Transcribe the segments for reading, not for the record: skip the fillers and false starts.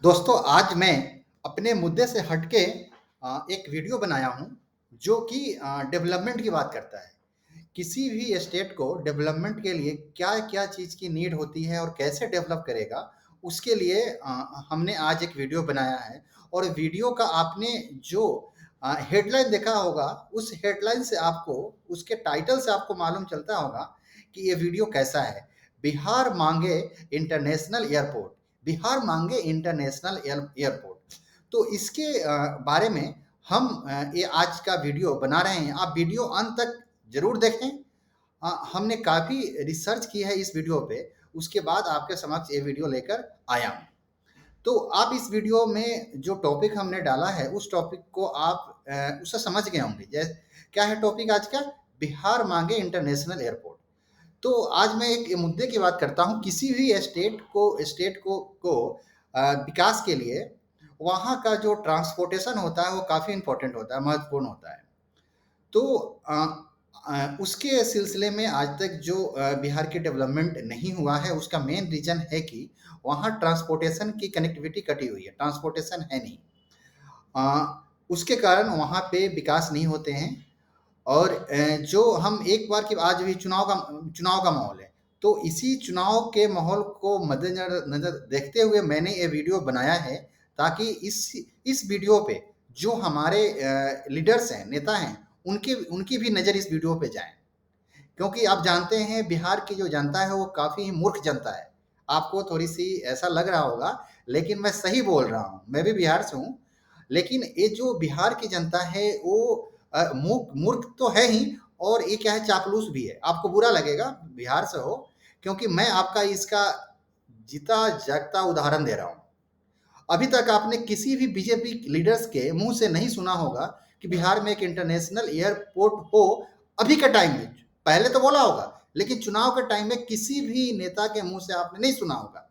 दोस्तों, आज मैं अपने मुद्दे से हटके एक वीडियो बनाया हूँ, जो कि डेवलपमेंट की बात करता है। किसी भी स्टेट को डेवलपमेंट के लिए क्या-क्या चीज़ की नीड होती है और कैसे डेवलप करेगा, उसके लिए हमने आज एक वीडियो बनाया है और वीडियो का आपने जो हेडलाइन देखा होगा, उस हेडलाइन से आपको, उसके टाइटल से आपको मालूम चलता होगा कि ये वीडियो कैसा है। बिहार माँगे इंटरनेशनल एयरपोर्ट। बिहार मांगे इंटरनेशनल एयरपोर्ट। तो इसके बारे में हम ये आज का वीडियो बना रहे हैं। आप वीडियो अंत तक ज़रूर देखें। हमने काफ़ी रिसर्च की है इस वीडियो पे, उसके बाद आपके समक्ष ये वीडियो लेकर आया हूँ। तो आप इस वीडियो में जो टॉपिक हमने डाला है, उस टॉपिक को आप उसे समझ गए होंगे। क्या है टॉपिक आज का? बिहार मांगे इंटरनेशनल एयरपोर्ट। तो आज मैं एक मुद्दे की बात करता हूँ। किसी भी स्टेट को विकास के लिए वहाँ का जो ट्रांसपोर्टेशन होता है वो काफ़ी इम्पोर्टेंट होता है, महत्वपूर्ण होता है। तो उसके सिलसिले में आज तक जो बिहार की डेवलपमेंट नहीं हुआ है, उसका मेन रीज़न है कि वहाँ ट्रांसपोर्टेशन की कनेक्टिविटी कटी हुई है, ट्रांसपोर्टेशन है नहीं। उसके कारण वहाँ पे विकास नहीं होते हैं। और जो हम एक बार की आज भी चुनाव का माहौल है, तो इसी चुनाव के माहौल को मद्देनज़र नज़र देखते हुए मैंने ये वीडियो बनाया है, ताकि इस वीडियो पे जो हमारे लीडर्स हैं, नेता हैं, उनकी उनकी भी नज़र इस वीडियो पे जाए। क्योंकि आप जानते हैं बिहार की जो जनता है वो काफ़ी मूर्ख जनता है। आपको थोड़ी-सी ऐसा लग रहा होगा, लेकिन मैं सही बोल रहा हूँ। मैं भी बिहार से हूँ, लेकिन ये जो बिहार की जनता है वो मूर्ख तो है ही, और ये क्या है, चापलूस भी है। आपको बुरा लगेगा बिहार से हो, क्योंकि मैं आपका इसका जीता जागता उदाहरण दे रहा हूँ। अभी तक आपने किसी भी बीजेपी लीडर्स के मुँह से नहीं सुना होगा कि बिहार में एक इंटरनेशनल एयरपोर्ट हो, अभी के टाइम में। पहले तो बोला होगा, लेकिन चुनाव के टाइम में किसी भी नेता के मुँह से आपने नहीं सुना होगा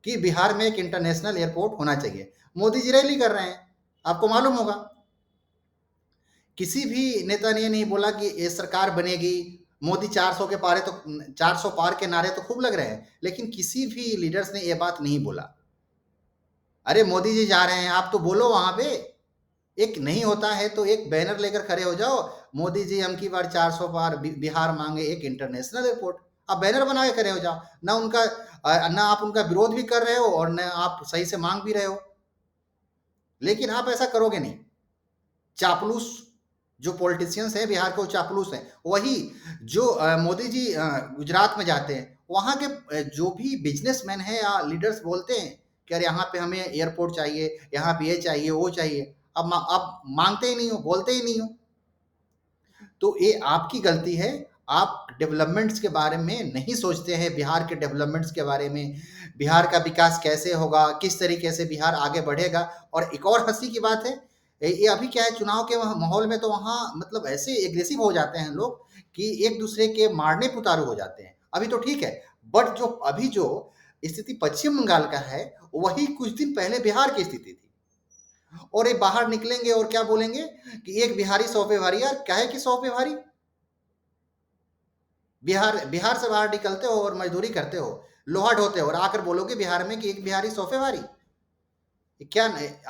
कि बिहार में एक इंटरनेशनल एयरपोर्ट होना चाहिए। मोदी जी रैली कर रहे हैं, आपको मालूम होगा। किसी भी नेता ने ये नहीं बोला कि ये सरकार बनेगी, मोदी 400 के पारे तो 400 पार के नारे तो खूब लग रहे हैं, लेकिन किसी भी लीडर्स ने ये बात नहीं बोला। अरे मोदी जी जा रहे हैं, आप तो बोलो वहाँ पे। एक नहीं होता है तो एक बैनर लेकर खड़े हो जाओ, मोदी जी अबकी बार 400 पार, बिहार मांगे एक इंटरनेशनल एयरपोर्ट। आप बैनर बना के खड़े हो जाओ। ना आप उनका विरोध भी कर रहे हो और ना आप सही से मांग भी रहे हो। लेकिन आप ऐसा करोगे नहीं। चापलूस जो पॉलिटिशियंस हैं बिहार के, वो चापलूस हैं। वही जो मोदी जी गुजरात में जाते हैं, वहाँ के जो भी बिजनेसमैन हैं या लीडर्स बोलते हैं कि अरे यहाँ पे हमें एयरपोर्ट चाहिए, यहाँ पे ये चाहिए, वो चाहिए। अब मांगते ही नहीं हो, बोलते ही नहीं हो। तो ये आपकी गलती है। आप डेवलपमेंट्स के बारे में नहीं सोचते हैं, बिहार के डेवलपमेंट्स के बारे में, बिहार का विकास कैसे होगा, किस तरीके से बिहार आगे बढ़ेगा। और एक और हँसी की बात है, ये अभी क्या है, चुनाव के माहौल में तो वहाँ मतलब ऐसे एग्रेसिव हो जाते हैं लोग कि एक दूसरे के मारने पे उतारू हो जाते हैं। अभी तो ठीक है, बट जो अभी जो स्थिति पश्चिम बंगाल का है, वही कुछ दिन पहले बिहार की स्थिति थी। और ये बाहर निकलेंगे और क्या बोलेंगे कि एक बिहारी 100 पे भारी। यार काहे कि 100 पे भारी? बिहार बिहार से बाहर निकलते हो और मजदूरी करते हो, लोहा ढोते हो, और आकर बोलोगे बिहार में कि एक बिहारी 100 पे भारी। ये क्या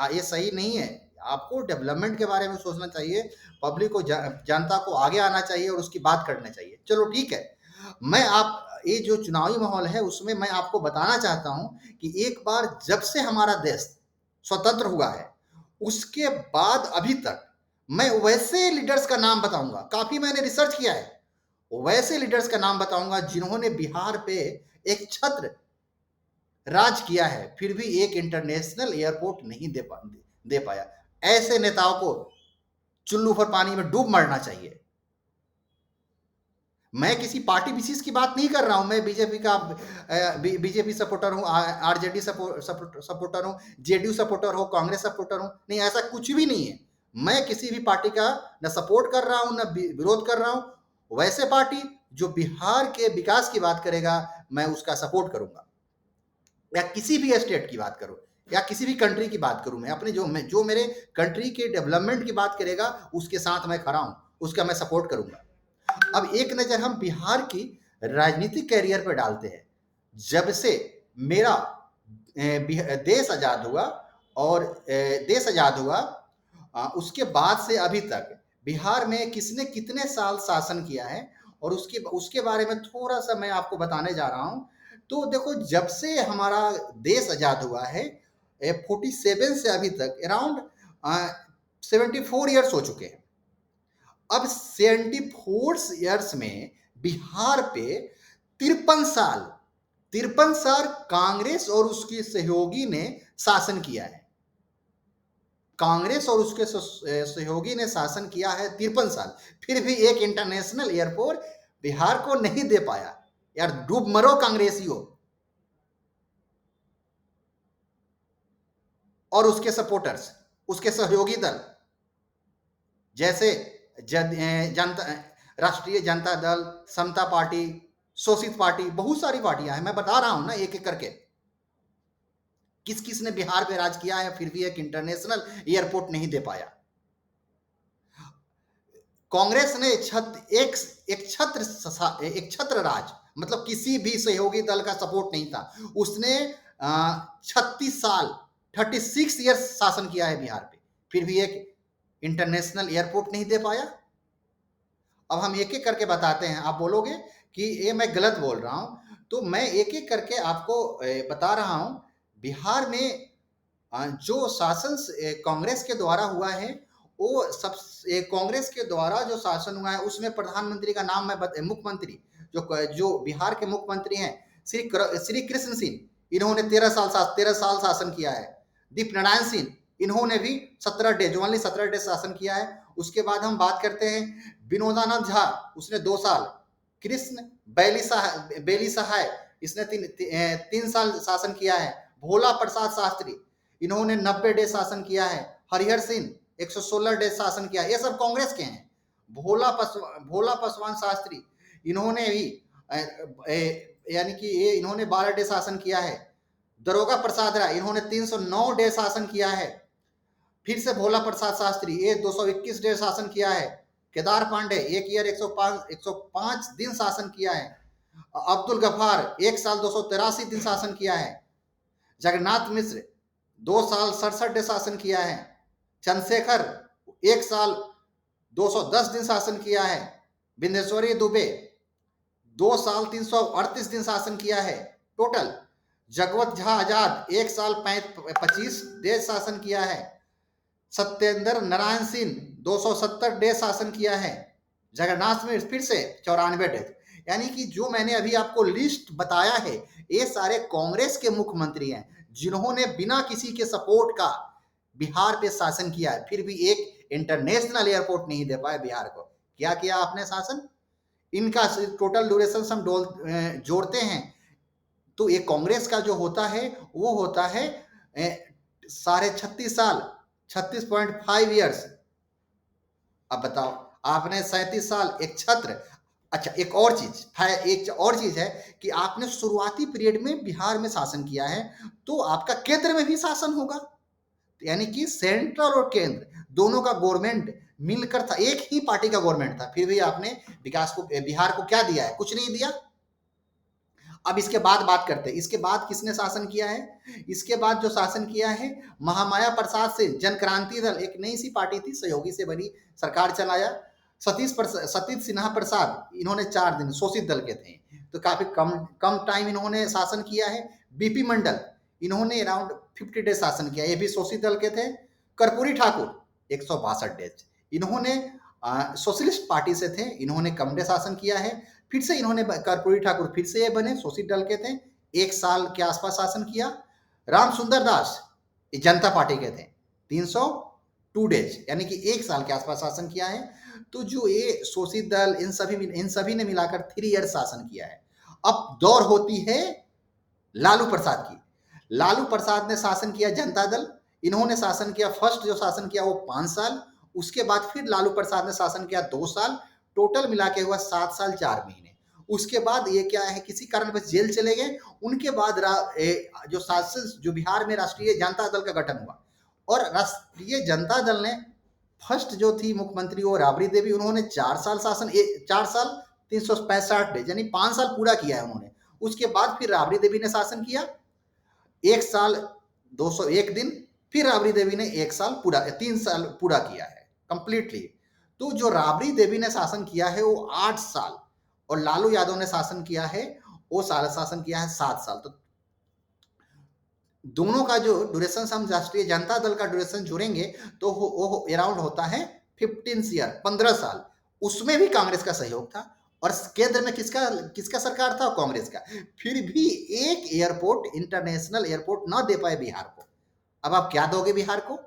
ये सही नहीं है। आपको डेवलपमेंट के बारे में सोचना चाहिए, पब्लिक को जनता को आगे आना चाहिए और उसकी बात करना चाहिए। चलो ठीक है। मैं आप ये जो चुनावी माहौल है उसमें मैं आपको बताना चाहता हूँ कि एक बार जब से हमारा देश स्वतंत्र हुआ है, उसके बाद अभी तक मैं वैसे लीडर्स का नाम बताऊँगा, काफ़ी मैंने रिसर्च किया है। वैसे लीडर्स का नाम बताऊँगा जिन्होंने बिहार पे एक छत्र राज किया है, फिर भी एक इंटरनेशनल एयरपोर्ट नहीं दे पाया। ऐसे नेताओं को चुल्लू भर पानी में डूब मरना चाहिए। मैं किसी पार्टी विशेष की बात नहीं कर रहा हूँ। मैं बीजेपी का बीजेपी सपोर्टर हूँ, आरजेडी सपोर्टर हूँ, जेडीयू सपोर्टर हूँ, कांग्रेस सपोर्टर हूँ। नहीं, ऐसा कुछ भी नहीं है। मैं किसी भी पार्टी का न सपोर्ट कर रहा हूँ, न विरोध कर रहा हूँ। वैसे पार्टी जो बिहार के विकास की बात करेगा, मैं उसका सपोर्ट करूँगा। या किसी भी स्टेट की बात करूँ, या किसी भी कंट्री की बात करूँ, मैं अपने जो मेरे कंट्री के डेवलपमेंट की बात करेगा, उसके साथ मैं खड़ा हूँ, उसका मैं सपोर्ट करूँगा। अब एक नज़र हम बिहार की राजनीतिक कैरियर पर डालते हैं। जब से मेरा देश आजाद हुआ और देश आजाद हुआ उसके बाद से अभी तक बिहार में किसने कितने साल शासन किया है और उसके उसके बारे में थोड़ा सा मैं आपको बताने जा रहा हूं। तो देखो, जब से हमारा देश आजाद हुआ है 47 से अभी तक अराउंड 74 ईयर्स हो चुके हैं। अब 74 ईयर्स में बिहार पे 53 साल 53 साल कांग्रेस और उसकी सहयोगी ने शासन किया है। कांग्रेस और उसके सहयोगी ने शासन किया है 53 साल, फिर भी एक इंटरनेशनल एयरपोर्ट बिहार को नहीं दे पाया। यार डूब मरो कांग्रेसियों और उसके सपोर्टर्स, उसके सहयोगी दल, जैसे जनता राष्ट्रीय जनता दल, समता पार्टी, शोषित पार्टी, बहुत सारी पार्टियां हैं, मैं बता रहा हूं ना एक एक करके किस किस ने बिहार पे राज किया है, फिर भी एक इंटरनेशनल एयरपोर्ट नहीं दे पाया। कांग्रेस ने एक छत्र राज, मतलब किसी भी सहयोगी दल का सपोर्ट नहीं था, उसने 36 साल 36 ईयर्स शासन किया है बिहार पे, फिर भी एक इंटरनेशनल एयरपोर्ट नहीं दे पाया। अब हम एक एक करके बताते हैं, आप बोलोगे कि ये मैं गलत बोल रहा हूं, तो मैं एक एक करके आपको बता रहा हूं। बिहार में जो शासन कांग्रेस के द्वारा हुआ है, वो सब कांग्रेस के द्वारा जो शासन हुआ है उसमें प्रधानमंत्री का नाम मैं मुख्यमंत्री जो बिहार के मुख्यमंत्री हैं श्री कृष्ण सिंह, इन्होंने 13 साल शासन किया है। दीप नारायण सिंह, इन्होंने भी 17 डे ओनली 17 डे शासन किया है। उसके बाद हम बात करते हैं विनोदानंद झा, उसने 2 साल। कृष्ण बेली सहाय, इसने 3 साल शासन किया है। भोला प्रसाद शास्त्री, इन्होंने 90 डे शासन किया है। हरिहर सिंह 116 डे शासन किया है। ये सब कांग्रेस के हैं। भोला पासवान शास्त्री, इन्होंने भी यानी कि ये इन्होंने 12 डे शासन किया है। दरोगा प्रसाद राय, इन्होंने 309 डे शासन किया है। फिर से भोला प्रसाद शास्त्री, ये 221 डे शासन किया है। केदार पांडे 1 ईयर 105 दिन शासन किया है। अब्दुल गफार 1 साल 283 दिन शासन किया है। जगन्नाथ मिश्र 2 साल 67 डे शासन किया है। चंद्रशेखर 1 साल 210 दिन शासन किया है। बिंदेश्वरी दुबे 2 साल 338 दिन शासन किया है टोटल। जगवत झा आजाद 1 साल 25 डे शासन किया है। सत्येंद्र नारायण सिंह 270 डे शासन किया है। जगन्नाथ में फिर से 94 डे। यानी कि जो मैंने अभी आपको लिस्ट बताया है, ये सारे कांग्रेस के मुख्यमंत्री हैं जिन्होंने बिना किसी के सपोर्ट का बिहार पे शासन किया है, फिर भी एक इंटरनेशनल एयरपोर्ट नहीं दे पाए बिहार को। क्या किया आपने शासन? इनका टोटल ड्यूरेशन हम जोड़ते हैं तो ये कांग्रेस का जो होता है वो होता है 36.5 साल 36.5 ईयर्स। अब बताओ, आपने 37 साल एक छत्र। अच्छा, एक और चीज है कि आपने शुरुआती पीरियड में बिहार में शासन किया है, तो आपका केंद्र में भी शासन होगा। यानी कि सेंट्रल और केंद्र दोनों का गवर्नमेंट मिलकर था, एक ही पार्टी का गवर्नमेंट था, फिर भी आपने विकास को बिहार को क्या दिया है? कुछ नहीं दिया। अब इसके बाद बात करते हैं, इसके बाद किसने शासन किया है? इसके बाद जो शासन किया है महामाया प्रसाद से जन क्रांति दल, एक नई सी पार्टी थी, सहयोगी से बनी, सरकार चलाया। सतीश सिन्हा प्रसाद, इन्होंने 4 दिन, शोषित दल के थे, तो काफी कम टाइम इन्होंने शासन किया है। बीपी मंडल, इन्होंने अराउंड 50 डे शासन किया, ये भी शोषित दल के थे। कर्पूरी ठाकुर 162 डेज, इन्होंने सोशलिस्ट पार्टी से थे, इन्होंने कम डे शासन किया है। फिर से इन्होंने कर्पूरी ठाकुर फिर से ये बने, शोषित दल के थे, 1 साल के आसपास शासन किया। राम सुंदर दास, ये जनता पार्टी के थे, 302 डेज, यानी कि 1 साल के आसपास शासन किया है। तो जो ये शोषित दल, इन सभी ने मिलाकर 3 ईयर शासन किया है। अब दौर होती है लालू प्रसाद की। लालू प्रसाद ने शासन किया, जनता दल, इन्होंने शासन किया, फर्स्ट जो शासन किया वो 5 साल। उसके बाद फिर लालू प्रसाद ने शासन किया 2 साल, टोटल मिला के हुआ 7 साल 4 महीने। उसके बाद ये क्या है, किसी कारण बस जेल चले गए। उनके बाद जो शासन, जो बिहार में राष्ट्रीय जनता दल का गठन हुआ, और राष्ट्रीय जनता दल ने फर्स्ट जो थी मुख्यमंत्री वो राबड़ी देवी, उन्होंने 4 साल शासन, 4 साल 365 डे, यानी 5 साल पूरा किया है उन्होंने। उसके बाद फिर राबड़ी देवी ने शासन किया। 1 साल 201 दिन, फिर राबड़ी देवी ने 1 साल पूरा 3 साल पूरा किया है कंप्लीटली। तो जो राबड़ी देवी ने शासन किया है वो 8 साल, और लालू यादव ने शासन किया है, वो साल शासन किया है 7 साल। तो दोनों का जो ड्यूरेशन हम राष्ट्रीय जनता दल का ड्यूरेशन जोड़ेंगे तो वो अराउंड होता है 15 ईयर, 15 साल। उसमें भी कांग्रेस का सहयोग था, और केंद्र में किसका किसका सरकार था? कांग्रेस का। फिर भी एक एयरपोर्ट, इंटरनेशनल एयरपोर्ट ना दे पाए बिहार को। अब आप क्या दोगे बिहार को?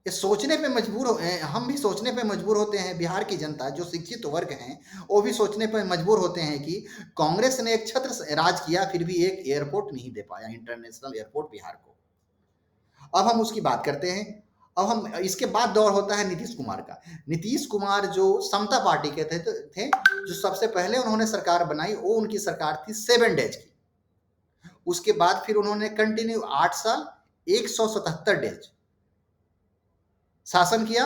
ये सोचने पे मजबूर हो, हम भी सोचने पे मजबूर होते हैं। बिहार की जनता जो शिक्षित वर्ग हैं वो भी सोचने पे मजबूर होते हैं कि कांग्रेस ने एक छत्र राज किया, फिर भी एक एयरपोर्ट नहीं दे पाया, इंटरनेशनल एयरपोर्ट बिहार को। अब हम उसकी बात करते हैं। अब हम इसके बाद दौर होता है नीतीश कुमार का। नीतीश कुमार जो समता पार्टी के थे जो सबसे पहले उन्होंने सरकार बनाई, वो उनकी सरकार थी 7 डेज की। उसके बाद फिर उन्होंने कंटिन्यू 8 साल 177 डेज शासन किया।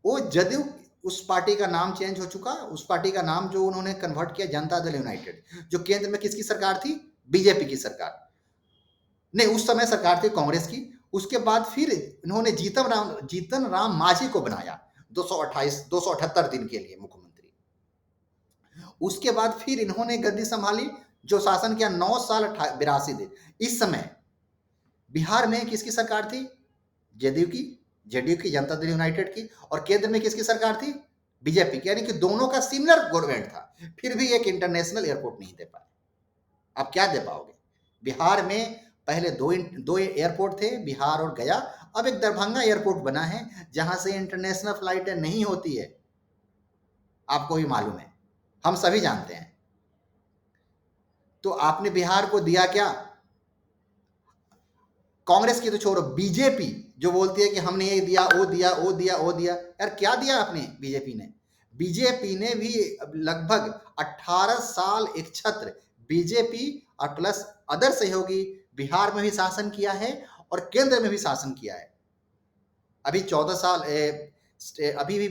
वो जदयू, उस पार्टी का नाम चेंज हो चुका, उस पार्टी का नाम जो उन्होंने कन्वर्ट किया जनता दल यूनाइटेड, जो केंद्र में किसकी सरकार थी? बीजेपी की सरकार। नहीं, उस समय सरकार थी कांग्रेस की। उसके बाद फिर इन्होंने जीतन राम मांझी को बनाया 278 दिन के लिए मुख्यमंत्री। उसके बाद फिर इन्होंने गद्दी संभाली, जो शासन किया 9 साल 82 दिन। इस समय बिहार में किसकी सरकार थी? जदयू की, जेडीयू की, जनता दल यूनाइटेड की। और केंद्र में किसकी सरकार थी? बीजेपी की। यानी कि दोनों का सिमिलर गवर्नमेंट था, फिर भी एक इंटरनेशनल एयरपोर्ट नहीं दे पाए। आप क्या दे पाओगे? बिहार में पहले दो एयरपोर्ट थे, बिहार और गया। अब एक दरभंगा एयरपोर्ट बना है जहां से इंटरनेशनल फ्लाइटें नहीं होती है। आपको भी मालूम है, हम सभी जानते हैं। तो आपने बिहार को दिया क्या? कांग्रेस की तो छोड़ो, बीजेपी जो बोलती है कि हमने ये दिया, वो दिया, वो दिया, वो दिया। यार क्या दिया आपने? बीजेपी ने भी लगभग 18 साल एक छत्र बीजेपी और प्लस अदर सहयोगी बिहार में भी शासन किया है और केंद्र में भी शासन किया है। अभी 14 साल अभी भी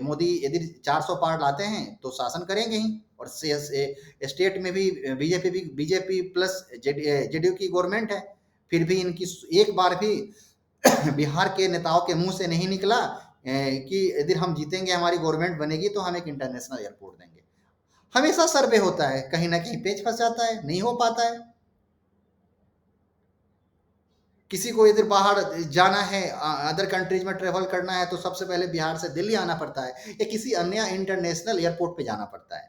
मोदी यदि 400 पार लाते हैं तो शासन करेंगे ही। और स्टेट में भी बीजेपी प्लस जेडीयू की गवर्नमेंट है। फिर भी इनकी एक बार भी बिहार के नेताओं के मुंह से नहीं निकला कि यदि हम जीतेंगे, हमारी गवर्नमेंट बनेगी तो हम एक इंटरनेशनल एयरपोर्ट देंगे। हमेशा सर्वे होता है, कहीं ना कहीं पेच फंस जाता है, नहीं हो पाता है। किसी को इधर बाहर जाना है, अदर कंट्रीज में ट्रेवल करना है, तो सबसे पहले बिहार से दिल्ली आना पड़ता है या किसी अन्य इंटरनेशनल एयरपोर्ट पे जाना पड़ता है।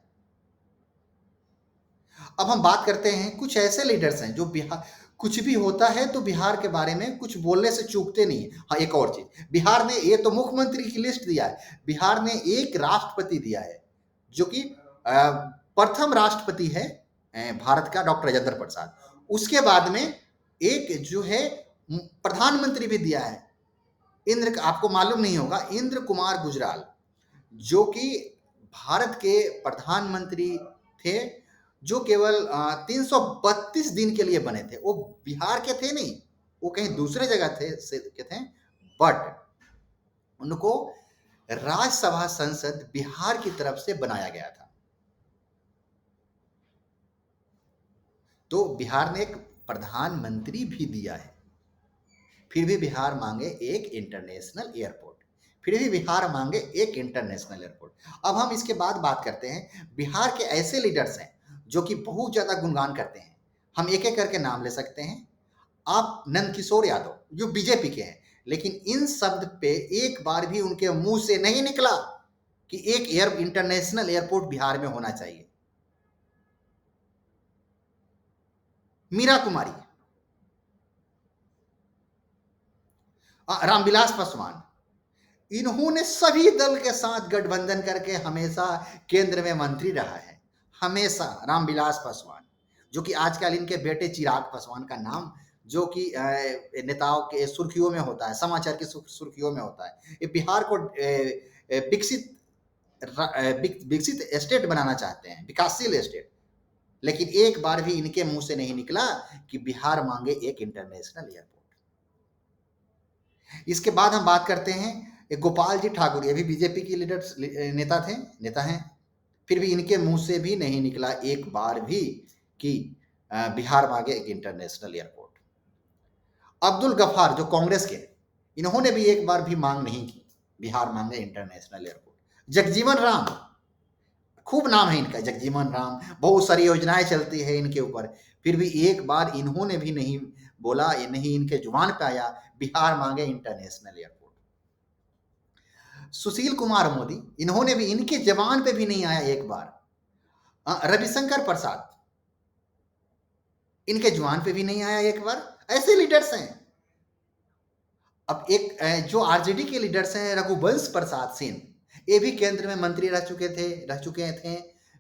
अब हम बात करते हैं, कुछ ऐसे लीडर्स हैं जो बिहार, कुछ भी होता है तो बिहार के बारे में कुछ बोलने से चूकते नहीं। हाँ, एक और चीज, बिहार ने, ये तो मुख्यमंत्री की लिस्ट दिया है, बिहार ने एक राष्ट्रपति दिया है जो कि प्रथम राष्ट्रपति है भारत का, डॉक्टर राजेंद्र प्रसाद। उसके बाद में एक जो है प्रधानमंत्री भी दिया है, इंद्र, आपको मालूम नहीं होगा, इंद्र कुमार गुजराल, जो कि भारत के प्रधानमंत्री थे, जो केवल 332 दिन के लिए बने थे। वो बिहार के थे नहीं, वो कहीं दूसरे जगह के थे, बट उनको राज्यसभा संसद बिहार की तरफ से बनाया गया था। तो बिहार ने एक प्रधानमंत्री भी दिया है, फिर भी बिहार मांगे एक इंटरनेशनल एयरपोर्ट, फिर भी बिहार मांगे एक इंटरनेशनल एयरपोर्ट। अब हम इसके बाद बात करते हैं, बिहार के ऐसे लीडर्स हैं जो कि बहुत ज्यादा गुणगान करते हैं। हम एक एक करके नाम ले सकते हैं। आप नंद किशोर यादव जो बीजेपी के हैं, लेकिन इन शब्द पे एक बार भी उनके मुंह से नहीं निकला कि एक इंटरनेशनल एयरपोर्ट बिहार में होना चाहिए। मीरा कुमारी, रामविलास पासवान, इन्होंने सभी दल के साथ गठबंधन करके हमेशा केंद्र में मंत्री रहा है, हमेशा। रामविलास पासवान, जो कि आजकल इनके बेटे चिराग पासवान का नाम, जो कि नेताओं के सुर्खियों में होता है, समाचार की सुर्खियों में होता है। ये बिहार को विकसित विकसित स्टेट बनाना चाहते हैं, विकासशील स्टेट, लेकिन एक बार भी इनके मुंह से नहीं निकला कि बिहार मांगे एक इंटरनेशनल एयरपोर्ट। इसके बाद हम बात करते हैं गोपाल जी ठाकुर, ये भी बीजेपी की नेता हैं। फिर भी इनके मुंह से भी नहीं निकला एक बार भी कि बिहार मांगे एक इंटरनेशनल एयरपोर्ट। अब्दुल गफ्फार जो कांग्रेस के, इन्होंने भी एक बार भी मांग नहीं की बिहार मांगे इंटरनेशनल एयरपोर्ट। जगजीवन राम, खूब नाम है इनका, जगजीवन राम, बहुत सारी योजनाएं चलती है इनके ऊपर, फिर भी एक बार इन्होंने भी नहीं बोला, ये नहीं इनके जुबान पे आया बिहार मांगे इंटरनेशनल एयरपोर्ट। सुशील कुमार मोदी, इन्होंने भी, इनके जबान पे भी नहीं आया एक बार। रविशंकर प्रसाद, इनके जुबान पे भी नहीं आया एक बार। ऐसे लीडर्स हैं। अब एक जो आरजेडी के लीडर्स हैं, रघुवंश प्रसाद सिंह, ये भी केंद्र में मंत्री रह चुके थे।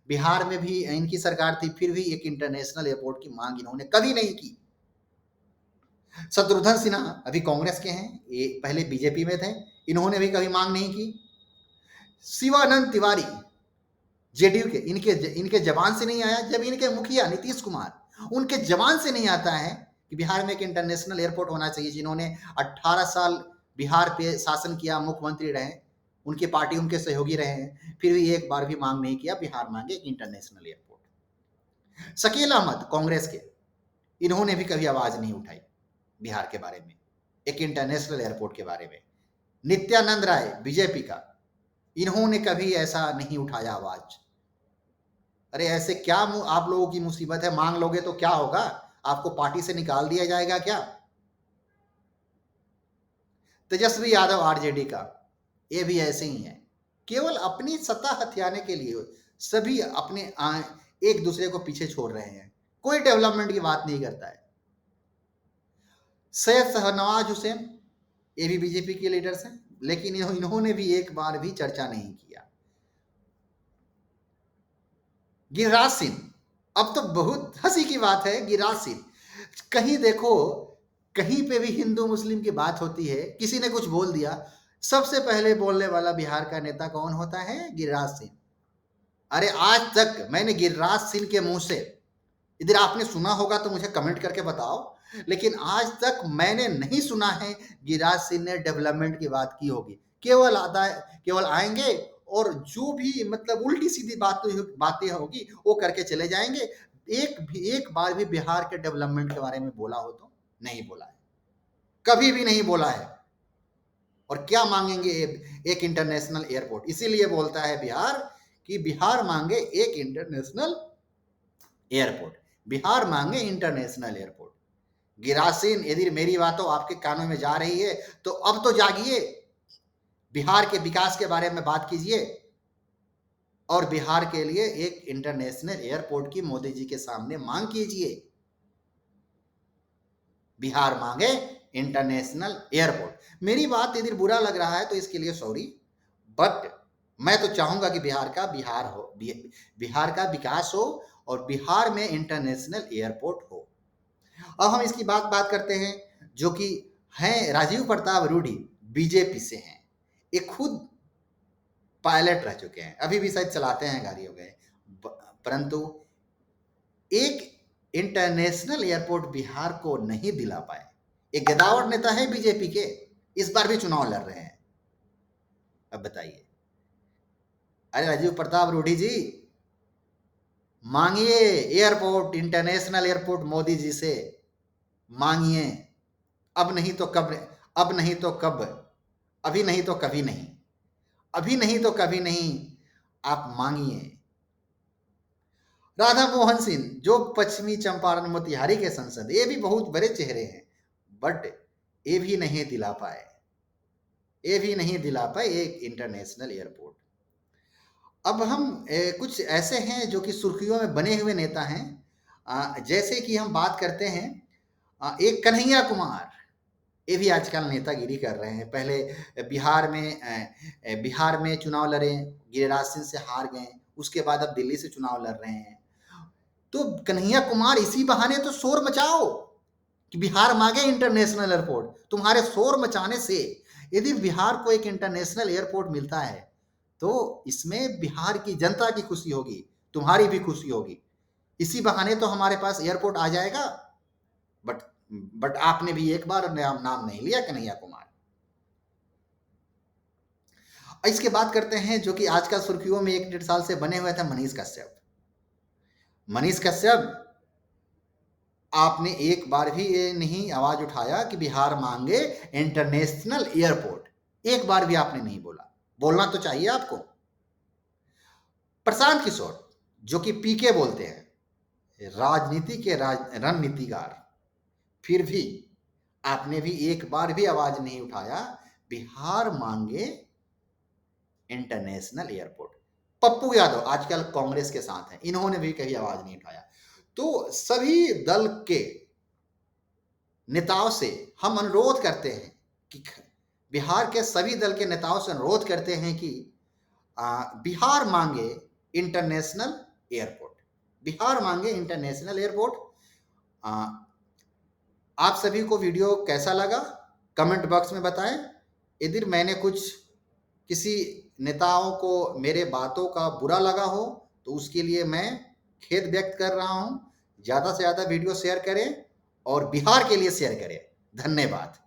बिहार में भी इनकी सरकार थी, फिर भी एक इंटरनेशनल एयरपोर्ट की मांग इन्होंने कभी नहीं की। शत्रुघ्न सिन्हा अभी कांग्रेस के हैं, ये पहले बीजेपी में थे, इन्होंने भी कभी मांग नहीं की। शिवानंद तिवारी जेडीयू के, इनके जबान से नहीं आया। जब इनके मुखिया नीतीश कुमार, उनके जबान से नहीं आता है कि बिहार में एक इंटरनेशनल एयरपोर्ट होना चाहिए, जिन्होंने 18 साल बिहार पे शासन किया, मुख्यमंत्री रहे, उनकी पार्टी उनके सहयोगी रहे हैं, फिर भी एक बार भी मांग नहीं किया बिहार मांगे एक इंटरनेशनल एयरपोर्ट। शकील अहमद कांग्रेस के, इन्होंने भी कभी आवाज नहीं उठाई बिहार के बारे में, एक इंटरनेशनल एयरपोर्ट के बारे में। नित्यानंद राय बीजेपी का, इन्होंने कभी ऐसा नहीं उठाया आवाज। अरे ऐसे क्या आप लोगों की मुसीबत है, मांग लोगे तो क्या होगा, आपको पार्टी से निकाल दिया जाएगा क्या? तेजस्वी यादव आरजेडी का, ये भी ऐसे ही है, केवल अपनी सत्ता हथियाने के लिए सभी अपने एक दूसरे को पीछे छोड़ रहे हैं, कोई डेवलपमेंट की बात नहीं करता है। सैयद शाहनवाज हुसैन, ये भी बीजेपी के लीडर्स हैं, लेकिन इन्होंने भी एक बार भी चर्चा नहीं किया। गिरिराज सिंह, अब तो बहुत हंसी की बात है, गिरिराज सिंह, कहीं देखो, कहीं पे भी हिंदू मुस्लिम की बात होती है, किसी ने कुछ बोल दिया, सबसे पहले बोलने वाला बिहार का नेता कौन होता है? गिरिराज सिंह। अरे आज तक मैंने गिरिराज सिंह के मुंह से, इधर आपने सुना होगा तो मुझे कमेंट करके बताओ, लेकिन आज तक मैंने नहीं सुना है गिरिराज सिंह ने डेवलपमेंट की बात की होगी। केवल आएंगे और जो भी मतलब उल्टी सीधी बातें होगी वो करके चले जाएंगे। एक बार भी बिहार के डेवलपमेंट के बारे में बोला हो तो नहीं बोला है, कभी भी नहीं बोला है। और क्या मांगेंगे? एक इंटरनेशनल एयरपोर्ट। इसीलिए बोलता है बिहार कि बिहार मांगे एक इंटरनेशनल एयरपोर्ट, बिहार मांगे इंटरनेशनल एयरपोर्ट। गिरिराज सिंह, यदि मेरी बातों आपके कानों में जा रही है तो अब तो जागिए, बिहार के विकास के बारे में बात कीजिए और बिहार के लिए एक इंटरनेशनल एयरपोर्ट की मोदी जी के सामने मांग कीजिए। बिहार मांगे इंटरनेशनल एयरपोर्ट। मेरी बात यदि बुरा लग रहा है तो इसके लिए सॉरी, बट मैं तो चाहूंगा कि बिहार का विकास हो और बिहार में इंटरनेशनल एयरपोर्ट हो। अब हम इसकी बात करते हैं जो कि हैं राजीव प्रताप रूडी, बीजेपी से हैं, ये खुद पायलट रह चुके हैं, अभी भी शायद चलाते हैं गाड़ियों में, परंतु एक इंटरनेशनल एयरपोर्ट बिहार को नहीं दिला पाए। एक गदावट नेता है बीजेपी के, इस बार भी चुनाव लड़ रहे हैं। अब बताइए, अरे राजीव प्रताप रूडी जी, मांगिए airport, international airport Modi ji से मांगिए। अब नहीं तो कब, अब नहीं तो कब, अभी नहीं तो कभी नहीं, अभी नहीं तो कभी नहीं, आप मांगिए। राधा मोहन सिंह जो पश्चिमी चंपारण मोतिहारी के सांसद, ये भी बहुत बड़े चेहरे हैं, बट ये भी नहीं दिला पाए, ये भी नहीं दिला पाए एक इंटरनेशनल एयरपोर्ट। अब हम कुछ ऐसे हैं जो कि सुर्खियों में बने हुए नेता हैं, जैसे कि हम बात करते हैं एक कन्हैया कुमार, ये भी आजकल नेतागिरी कर रहे हैं। पहले बिहार में चुनाव लड़े, गिरिराज सिंह से हार गए, उसके बाद अब दिल्ली से चुनाव लड़ रहे हैं। तो कन्हैया कुमार इसी बहाने तो शोर मचाओ कि बिहार मांगे इंटरनेशनल एयरपोर्ट। तुम्हारे शोर मचाने से यदि बिहार को एक इंटरनेशनल एयरपोर्ट मिलता है तो इसमें बिहार की जनता की खुशी होगी, तुम्हारी भी खुशी होगी। इसी बहाने तो हमारे पास एयरपोर्ट आ जाएगा। बट आपने भी एक बार नाम नहीं लिया कन्हैया कुमार। इसके बाद करते हैं जो कि आजकल सुर्खियों में 1 डेढ़ साल से बने हुए थे, मनीष कश्यप। मनीष कश्यप, आपने एक बार भी ये नहीं आवाज उठाया कि बिहार मांगे इंटरनेशनल एयरपोर्ट, एक बार भी आपने नहीं बोला। बोलना तो चाहिए आपको। प्रशांत किशोर, जो कि पीके बोलते हैं, राजनीति के रणनीतिकार, फिर भी आपने भी एक बार भी आवाज नहीं उठाया बिहार मांगे इंटरनेशनल एयरपोर्ट। पप्पू यादव आजकल कांग्रेस के साथ हैं, इन्होंने भी कभी आवाज नहीं उठाया। तो सभी दल के नेताओं से हम अनुरोध करते हैं कि बिहार के सभी दल के नेताओं से अनुरोध करते हैं कि बिहार मांगे इंटरनेशनल एयरपोर्ट, बिहार मांगे इंटरनेशनल एयरपोर्ट। आप सभी को वीडियो कैसा लगा कमेंट बॉक्स में बताएं। यदि मैंने कुछ किसी नेताओं को मेरे बातों का बुरा लगा हो तो उसके लिए मैं खेद व्यक्त कर रहा हूं। ज़्यादा से ज़्यादा वीडियो शेयर करें और बिहार के लिए शेयर करें। धन्यवाद।